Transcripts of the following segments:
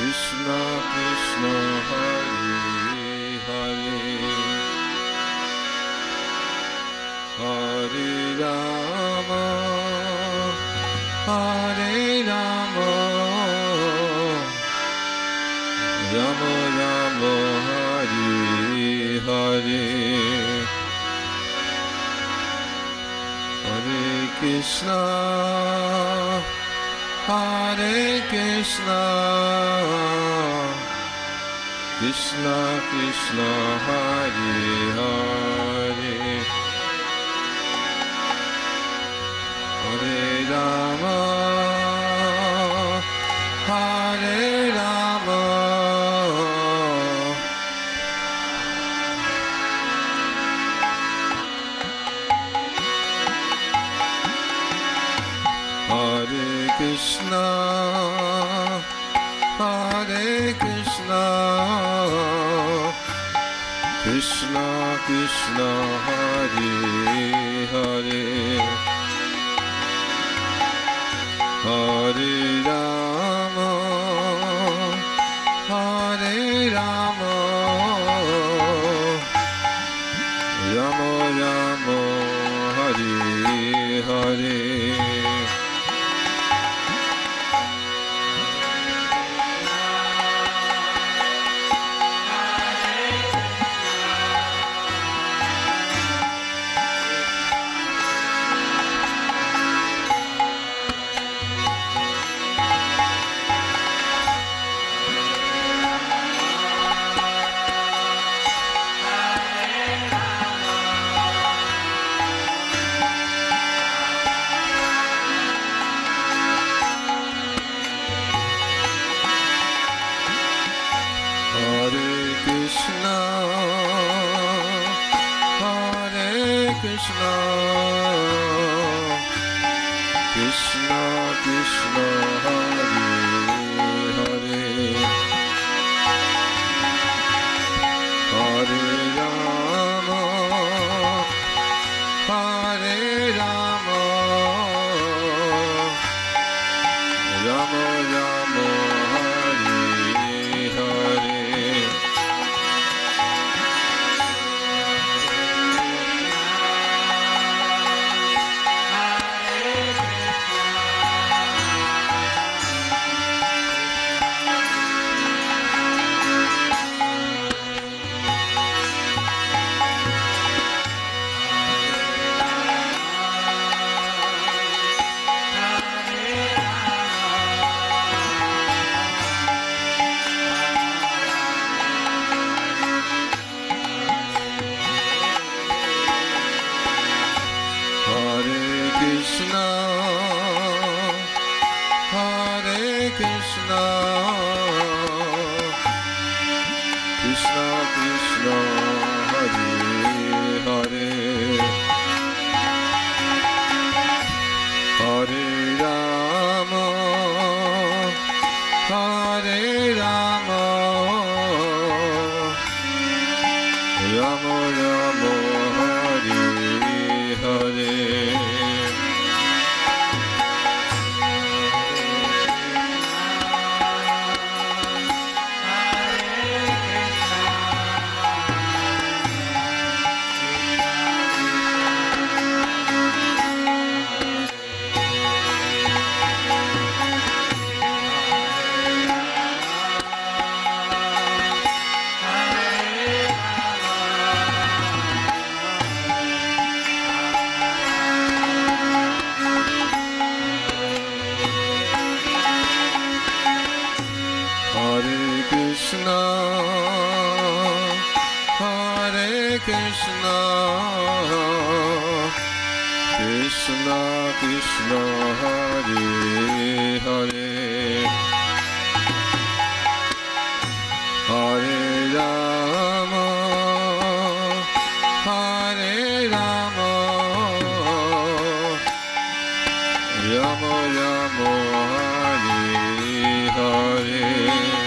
Krishna Krishna Hare Hare Hare Rama Hare Rama Rama Rama Hare Hare Hare Krishna Hare Krishna Krishna Krishna Hare Hare Hare Rama Hare Rama Hare Krishna Hare Krishna Krishna Krishna Hare Hare Hare Rama Hare Rama Rama Rama Hare Hare Krishna Krishna Krishna Hare Hare Hare Rama Hare Rama Rama Rama Hare Hare Krishna Hare Krishna Krishna Krishna Hare Hare Hare Rama Hare Rama Rama Rama Hare Hare Krishna Hare Krishna Krishna Krishna Hare Hare Hare Rama Hare Rama Rama Rama Hare Hare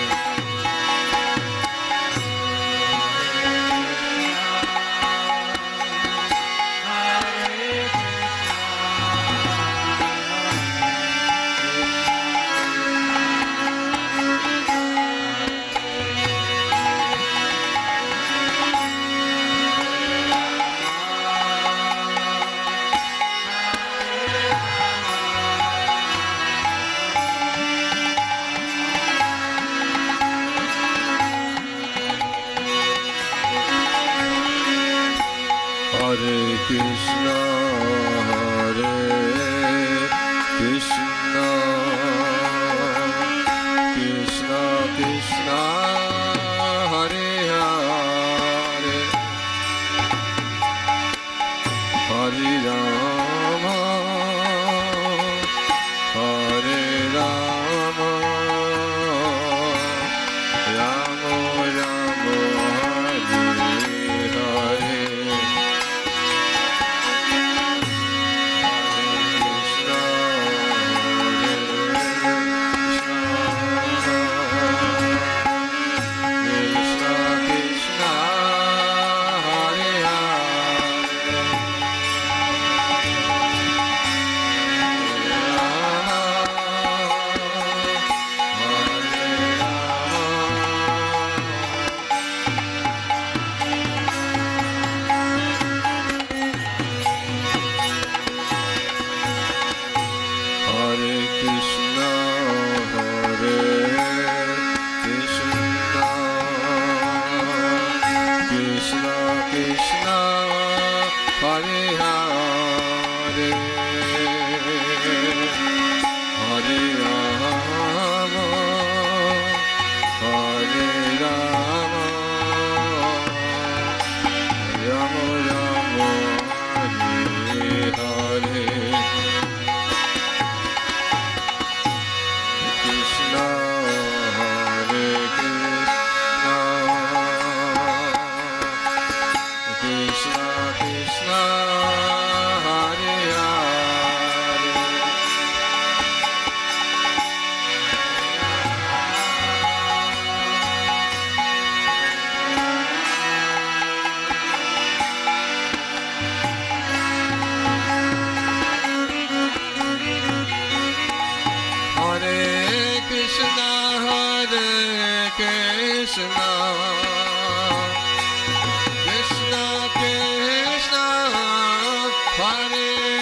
Hare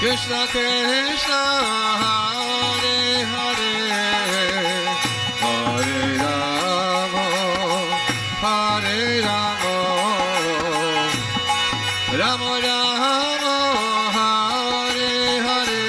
Krishna Krishna Hare Hare Hare Rama Hare Rama Rama Rama Hare Hare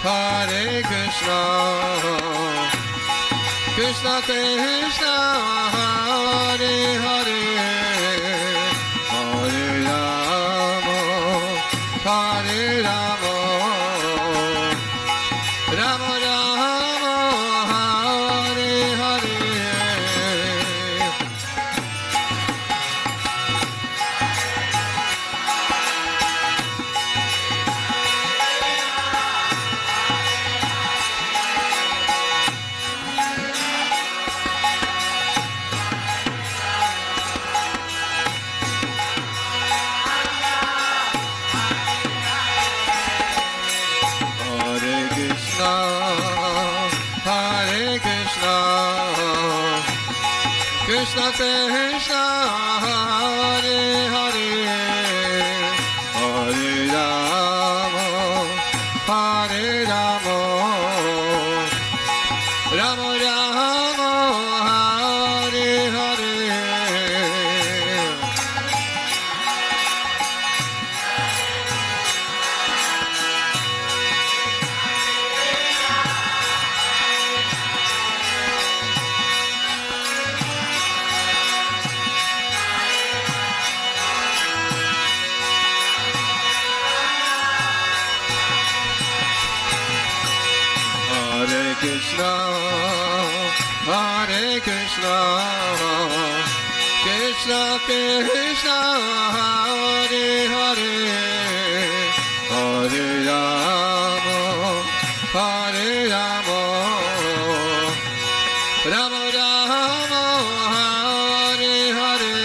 Hare Krishna Krishna Krishna Hare Hare Hare Rama Hare Rama Rama Rama Hare Hare Krishna Krishna Hare Hare Hare Rama Hare Rama Rama Rama Hare Hare Krishna, Hare Krishna, Krishna Krishna, Hare Hare, Hare Rama, Hare Rama, Rama Rama, Hare Hare.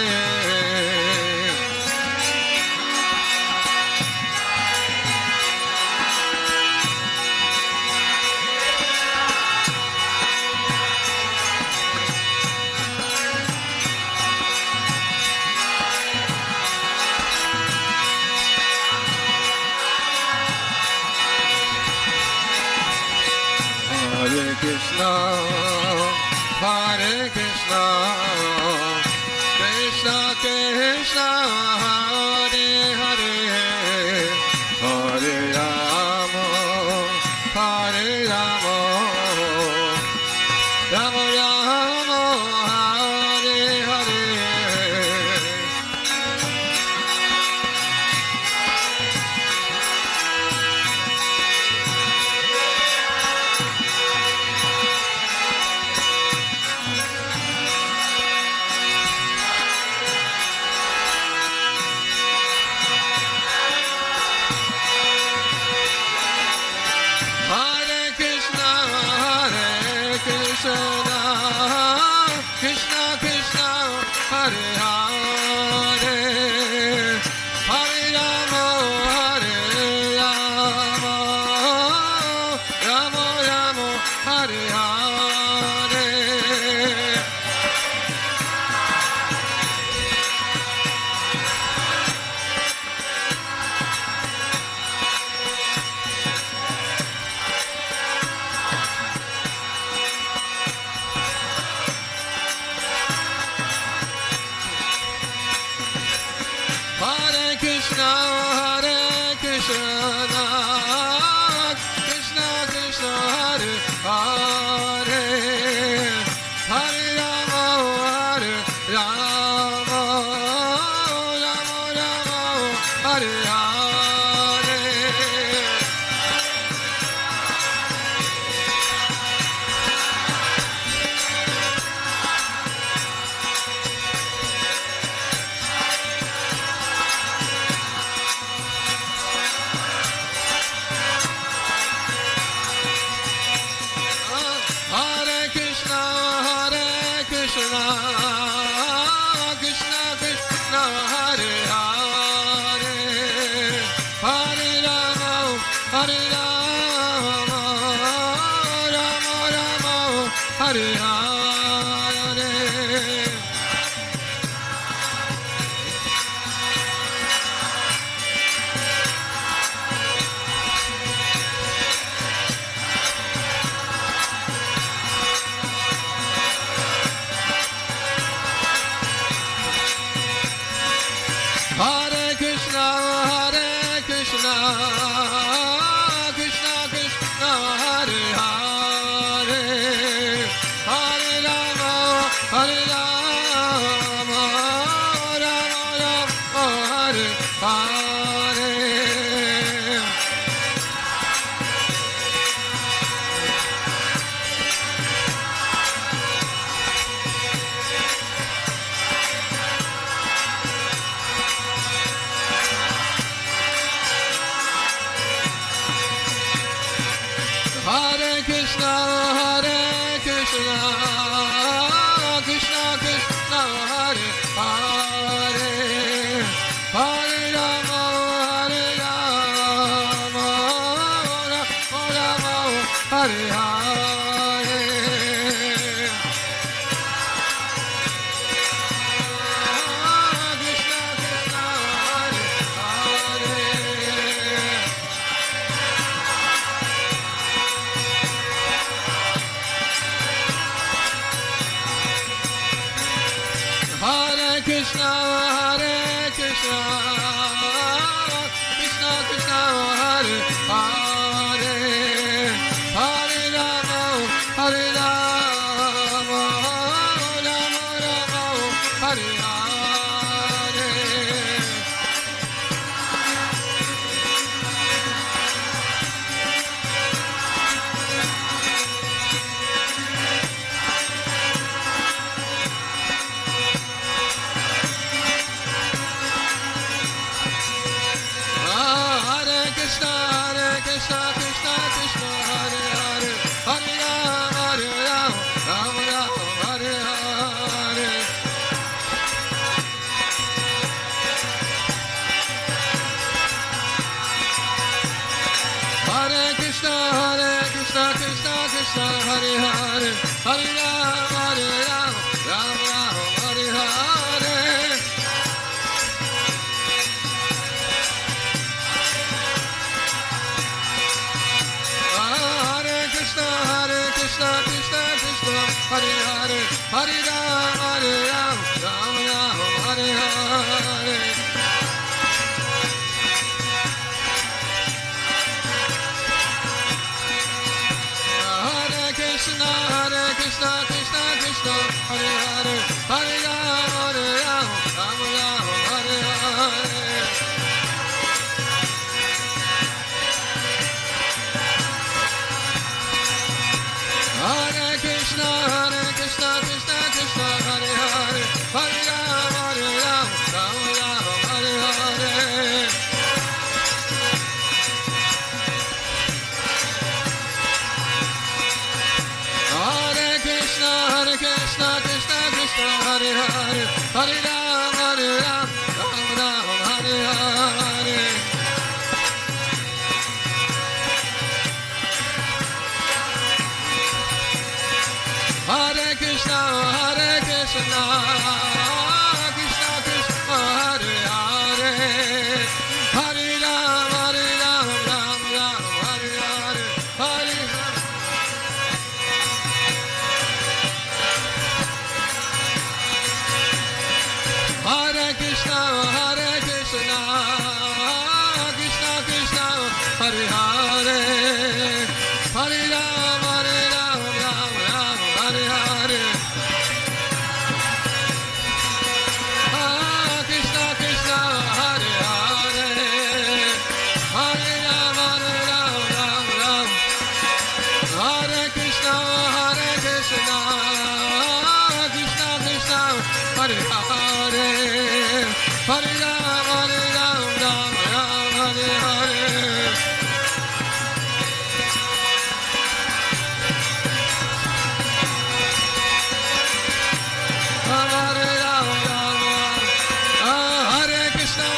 Hare Krishna, Hare Krishna, Krishna Krishna, Hare Hare, Hare Rama, Hare Rama, Rama Rama, Hare Hare. Krishna Krishna Hare Hare Hare Rama Hare Rama Rama Rama Hare Hare Krishna, Hare Krishna, Krishna Krishna, Hare Hare, Hare Rama, Hare Rama, Rama Rama, Hare Hare. Hare Hare. Hare Krishna, Krishna Krishna, Hare Hare, Hare Rama, Hare Rama, Rama Rama, Hare Hare. Hare Krishna, Krishna Krishna, Hare Hare, Hare Rama, Hare Rama, Rama Rama, Hare Hare. Krishna Krishna, Hare Hare. Hare Krishna, Krishna Krishna, Hare Hare, Hare Rama, Hare Rama, Rama Rama, Hare Hare. Hare Krishna, Krishna Krishna, Hare Hare, Hare Rama, Rama Rama, Hare Hare. Hare Krishna, Krishna Krishna, Hare Hare, Hare Rama, Rama Rama, Hare Hare. Hare Krishna, Krishna Krishna, Hare Hare, Hare Rama, Rama Rama, Hare Hare. Hare Krishna, Krishna Krishna, Hare Hare, Hare Rama, Rama Rama, Hare Hare. Hare Krishna, Krishna Krishna, Hare Hare, Hare Rama, Rama Rama, Hare Hare. Hare Krishna, Krishna Krishna, Hare Hare, Hare Rama, Rama Rama, Hare Hare. Hare Krishna, Krishna Krishna, Hare Hare, Hare Rama, Rama Rama, Hare Hare, Hare Rama. Hare Krishna, Krishna Krishna, Hare Hare, Hare Rama, Rama Rama, Hare Hare. Krishna Krishna, Hare Hare, Hare Rama, Rama Rama. Hare Krishna, Krishna Krishna, Hare Hare, Hare Rama, Rama Rama, Hare Hare. Hare Rama, Hare Krishna,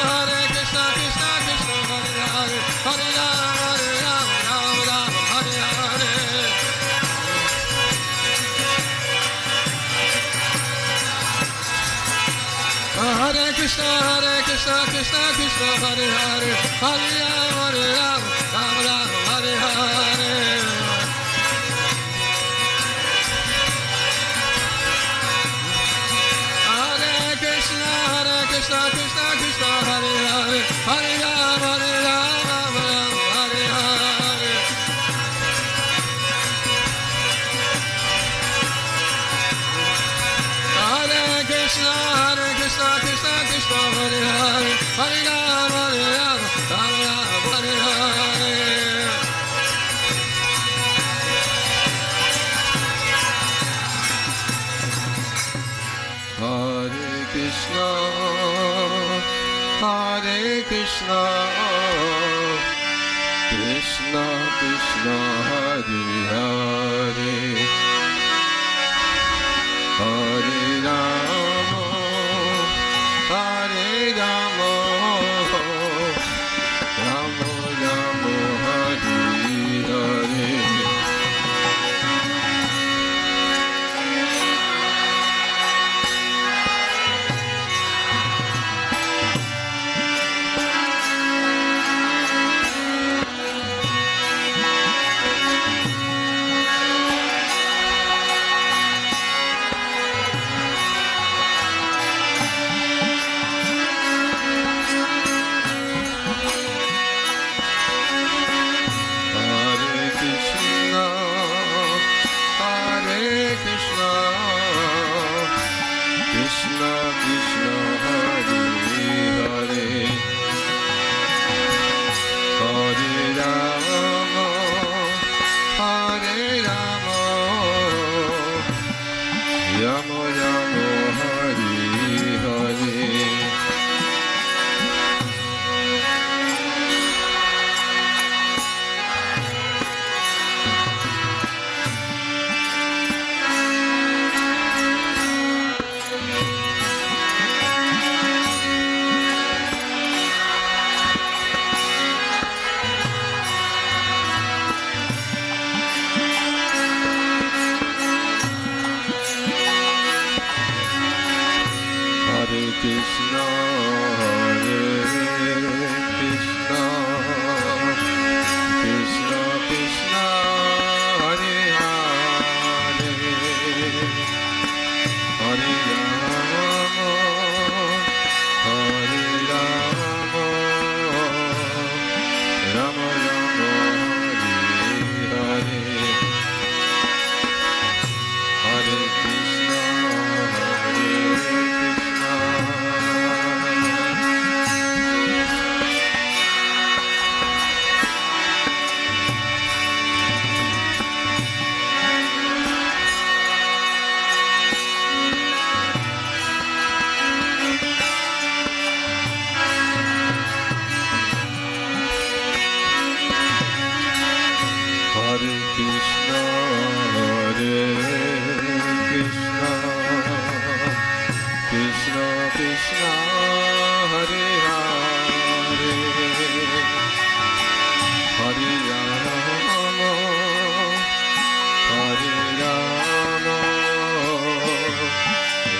Krishna Krishna, Hare Hare, Hare Rama, Rama Rama, Hare Hare. Krishna, Krishna Krishna, Hare Hare, Hare Rama, Rama Rama, Hare Hare. Hare Krishna, Krishna Krishna, Hare Hare, Hare Rama, Rama Rama, Hare Hare. Hare Krishna, Krishna Krishna, Hare Hare, Hare Rama, Rama Rama, Hare Hare. Hare Krishna, Krishna Krishna, Hare Hare, Hare Rama,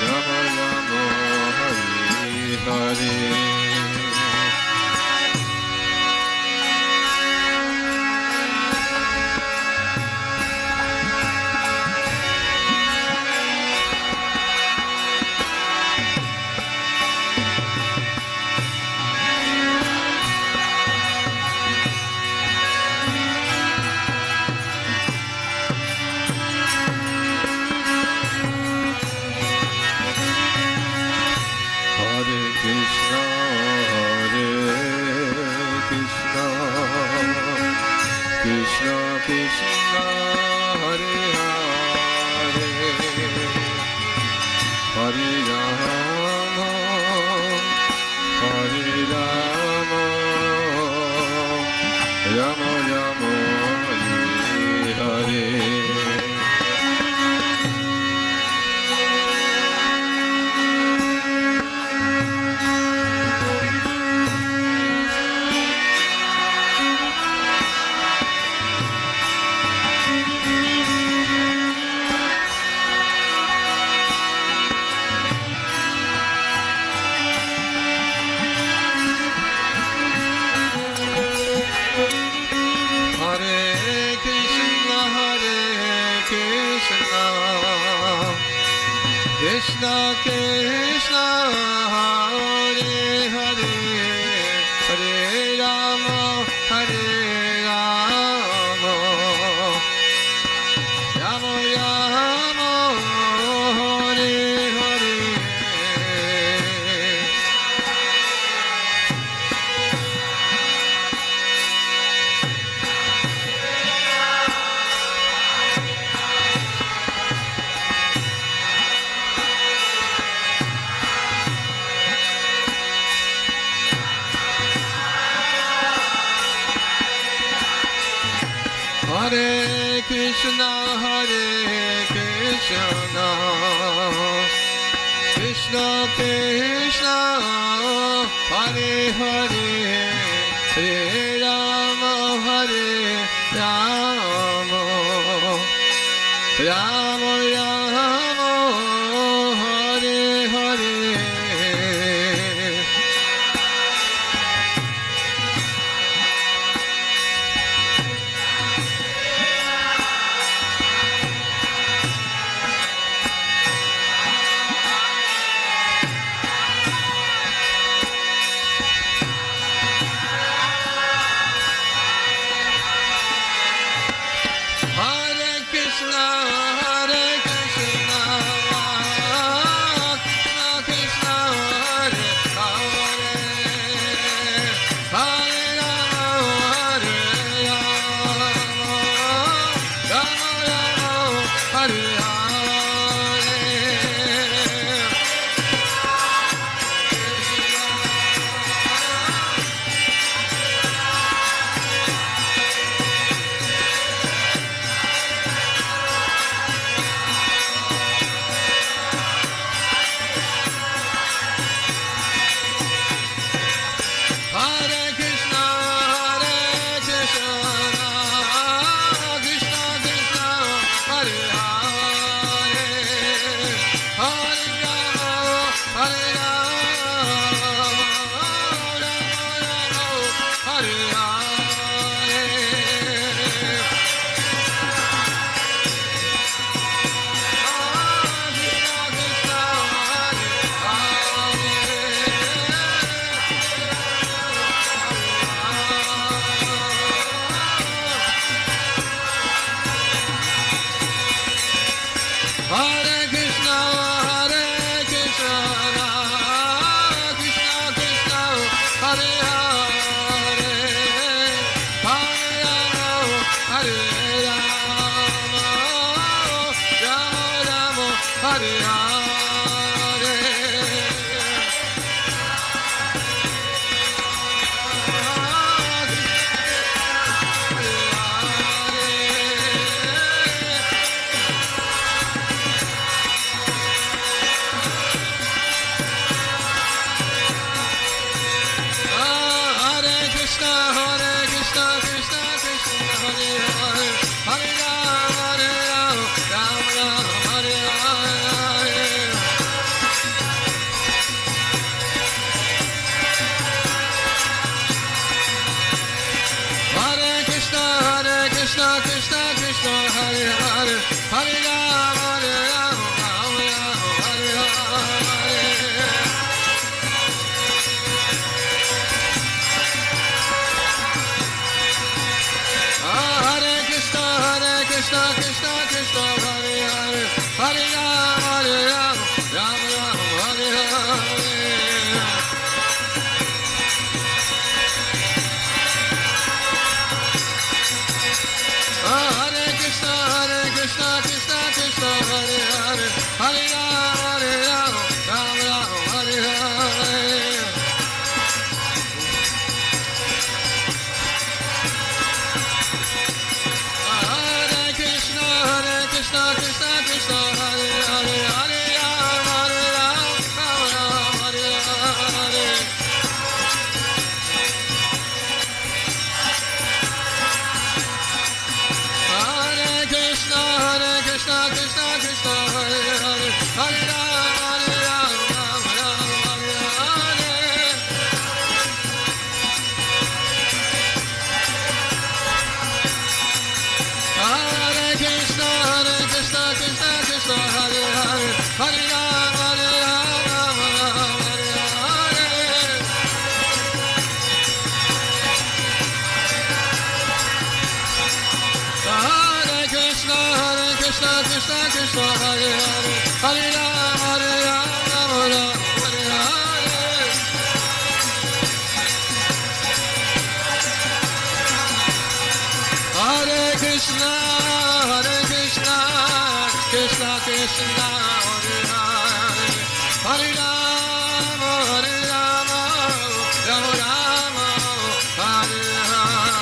Rama Rama, Hare Hare. Krishna Krishna, Krishna Krishna, Hare Hare, Hare Rama, Hare Rama, Rama Rama, Hare Hare. Hare Krishna, Hare Krishna, Krishna Krishna, Hare Hare, Hare Rama, Hare Rama, Rama Rama, Hare Hare. Krishna, Krishna, Krishna, Hare Hare, Hare Rama, Hare Rama, Rama Rama, Hare Hare. Hare Krishna, Krishna Krishna, Hare Hare, Hare Rama, Hare Rama, Rama Rama, Hare Hare.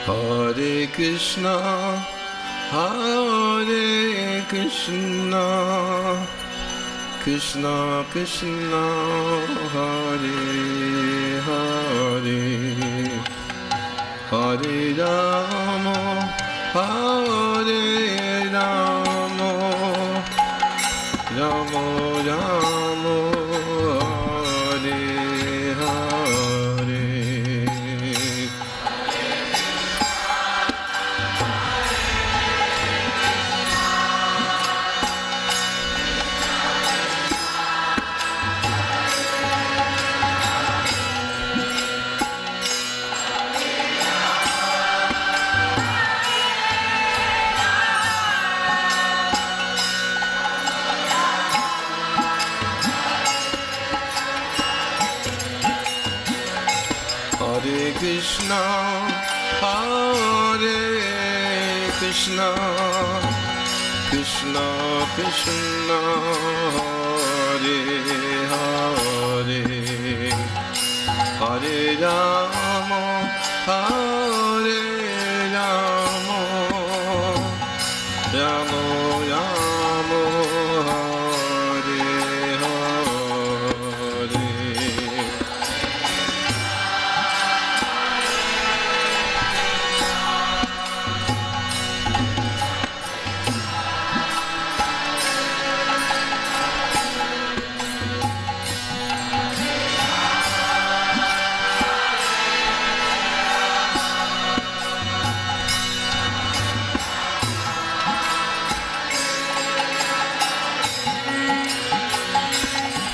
Hare Krishna, Hare Krishna, Krishna Krishna, Hare Hare, Hare Rama, Hare Rama, Rama Rama, Hare Hare. Hare Krishna, Hare Krishna, Krishna Krishna, Hare Hare, Hare Rama, Hare Rama, Rama Rama, Hare Hare.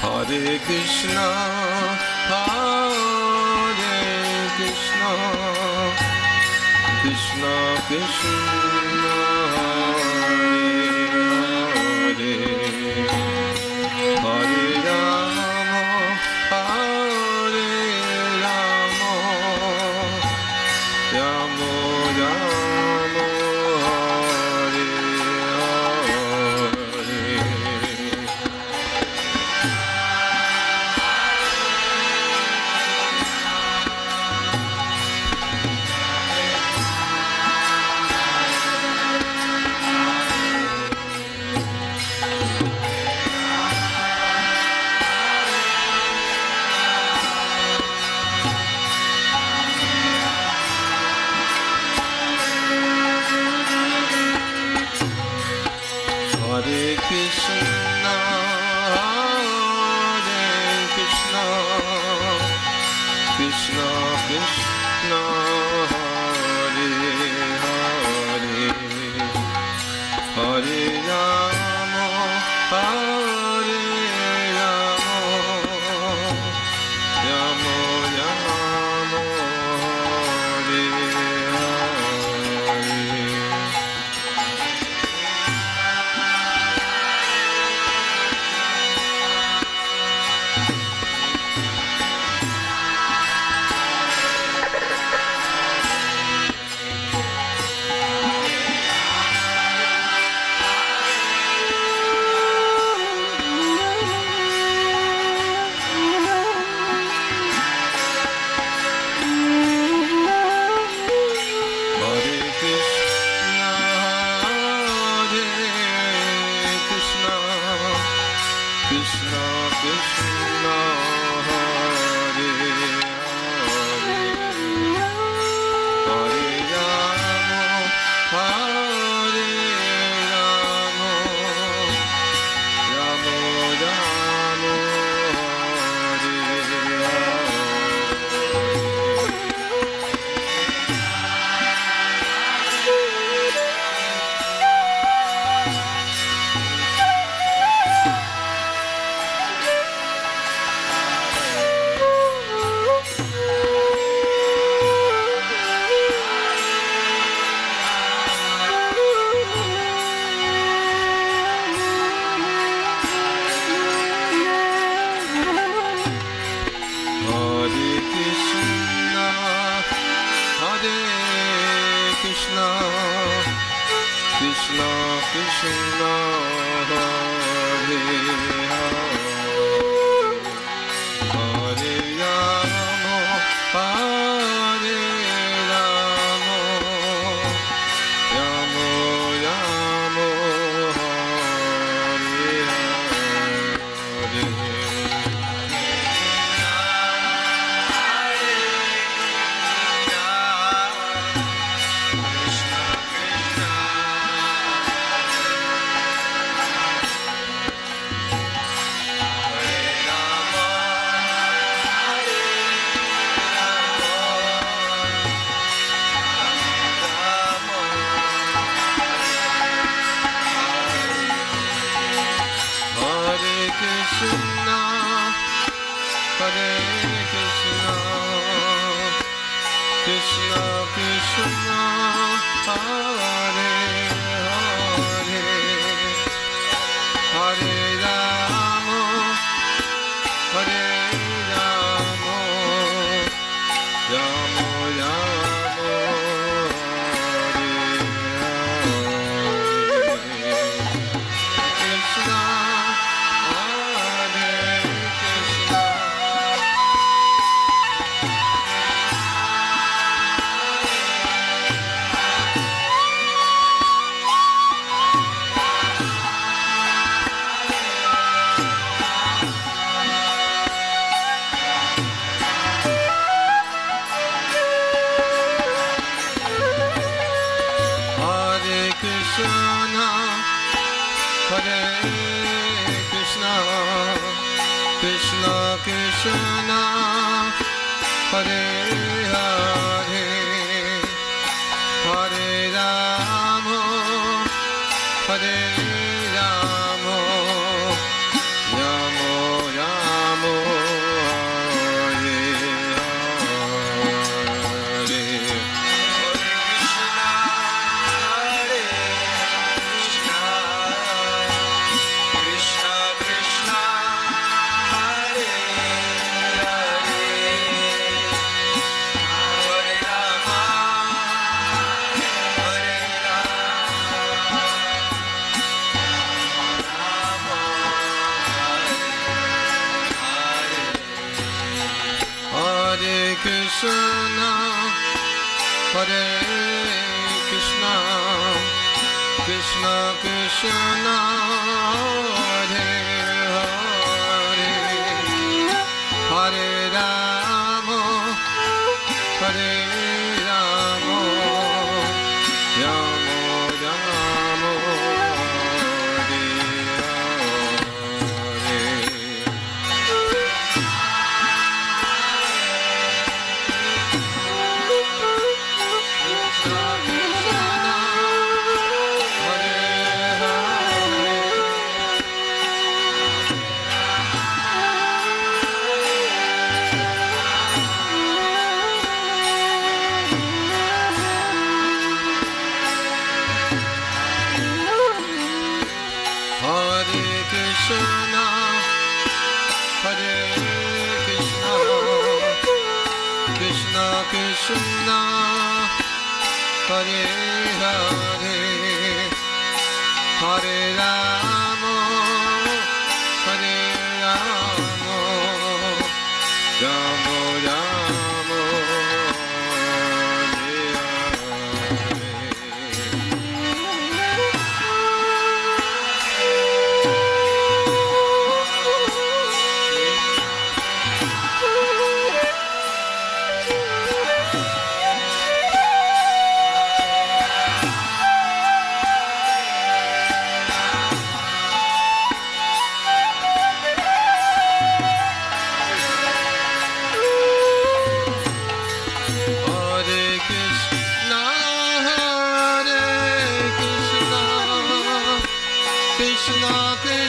Hare Krishna, Hare Krishna, Krishna Krishna, Hare Hare, Hare Rama, Hare Rama, Rama Rama, Hare Hare.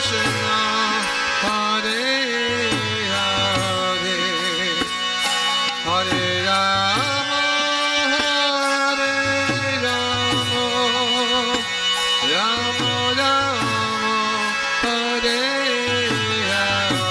Krishna, Hare Hare, Hare Rama, Hare Rama, Rama Rama, Hare Hare.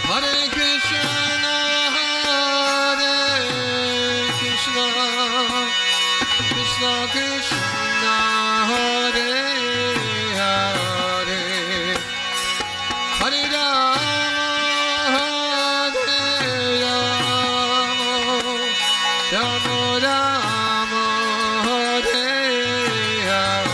Hare Krishna, Hare Krishna, Krishna Krishna, Hare Hare, Hare Rama, Hare Rama, Rama Rama, Hare Hare.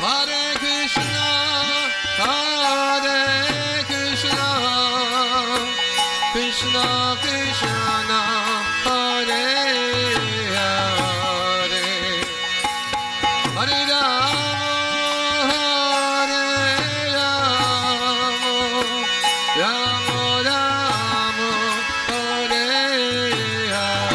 Hare Krishna, Hare Krishna, Krishna Krishna, Hare Hare, Hare Rama, Hare Rama, Rama Rama, Hare Hare.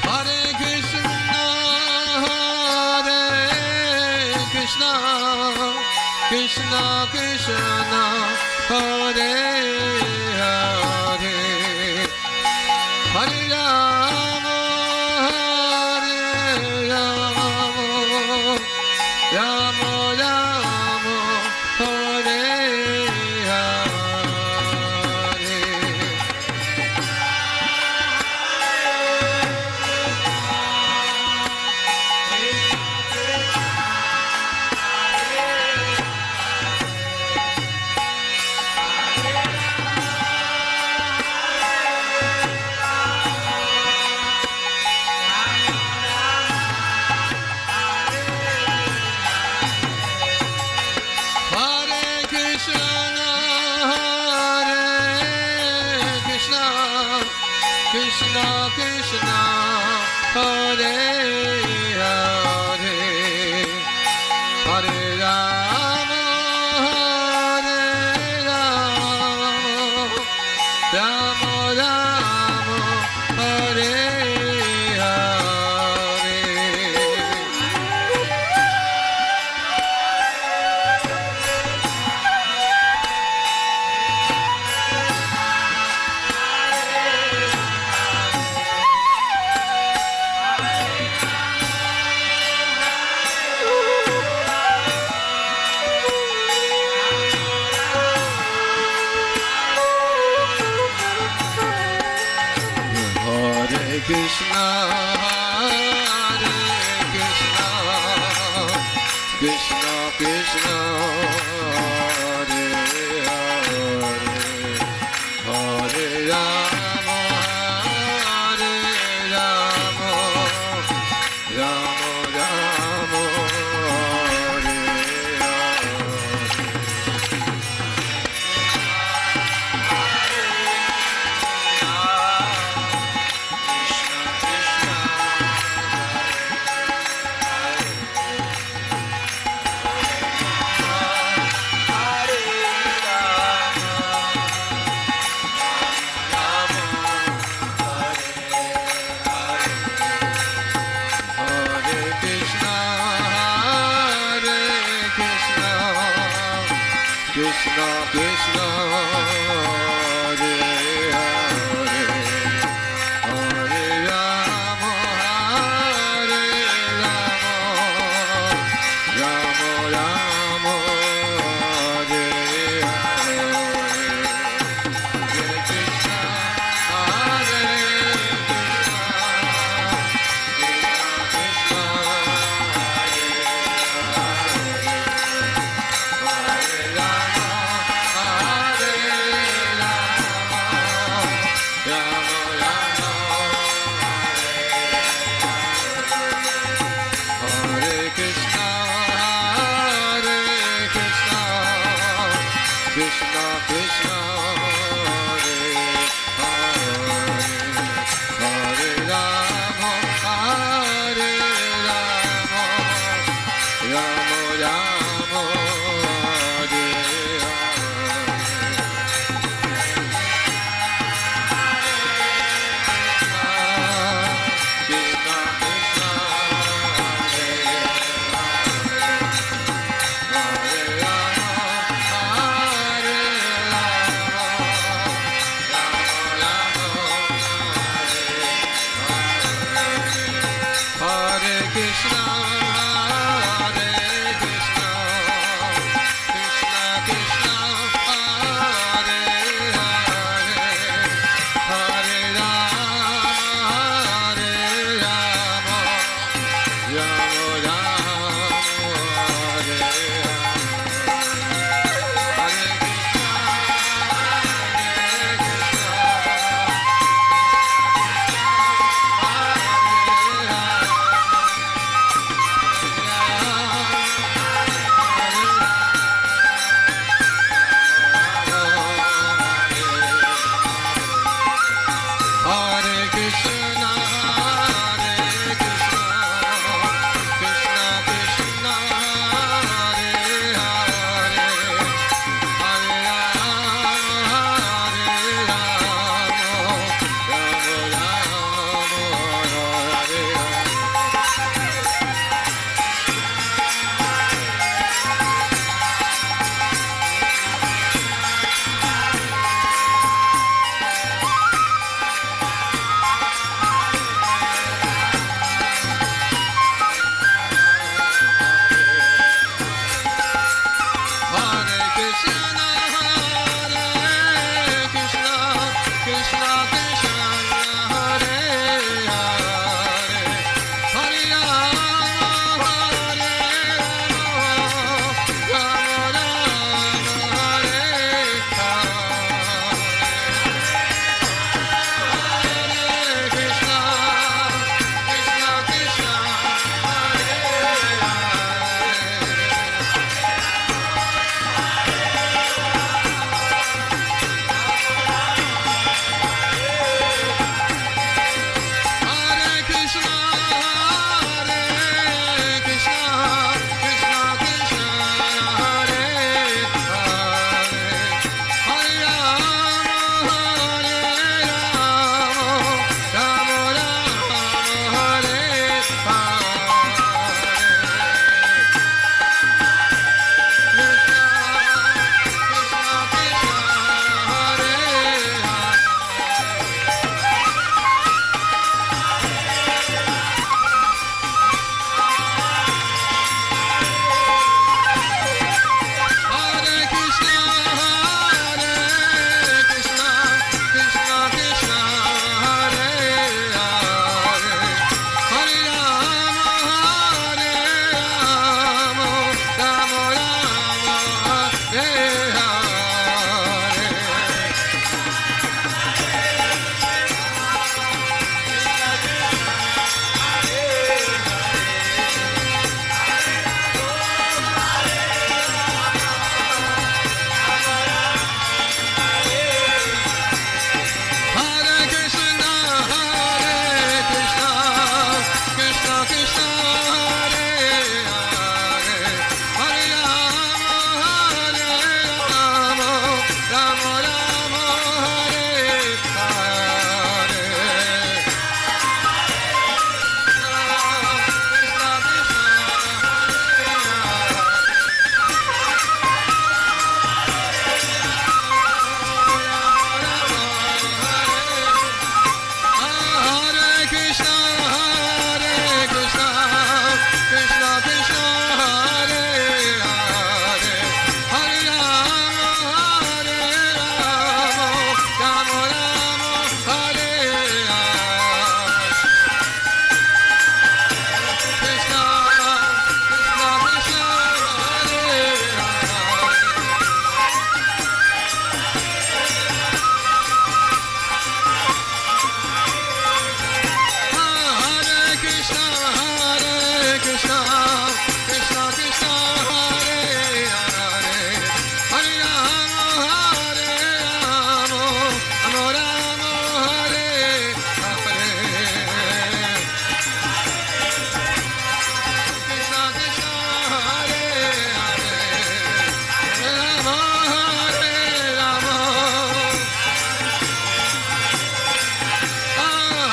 Hare Krishna, Hare Krishna, Krishna Krishna, Hare Hare, Hare Rama, Hare Rama, Rama Rama, Hare Hare. Hare Krishna, Hare Krishna, Krishna Krishna, Hare Hare, Hare Rama, Hare Rama, Rama Rama, Hare Hare. Hare Krishna, Hare Krishna, Krishna Krishna, Hare Hare, Hare Rama, Hare Rama, Rama Rama, Hare Krishna Krishna, Krishna Krishna, Hare Hare, Hare Rama, Hare Rama, Rama Rama, Hare Hare. Krishna Krishna, Hare Hare, Hare Rama, Hare Rama.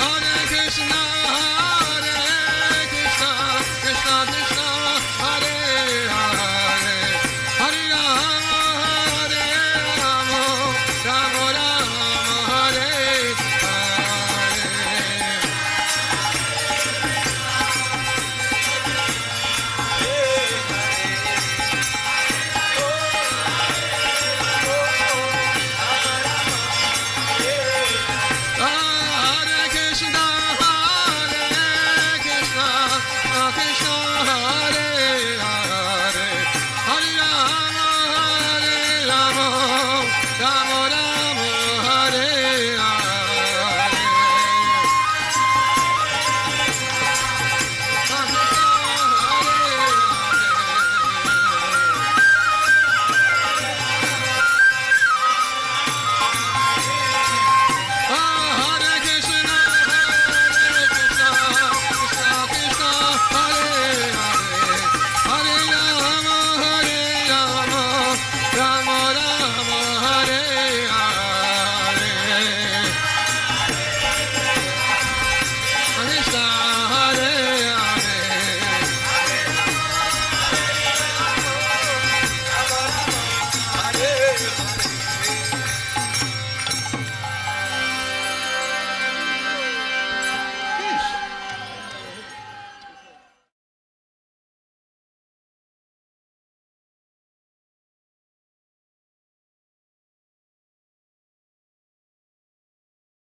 Hare Krishna, Krishna Krishna, Hare Hare, Hare Rama, Hare Rama, Rama Rama, Hare Hare Krishna, Krishna Krishna, Hare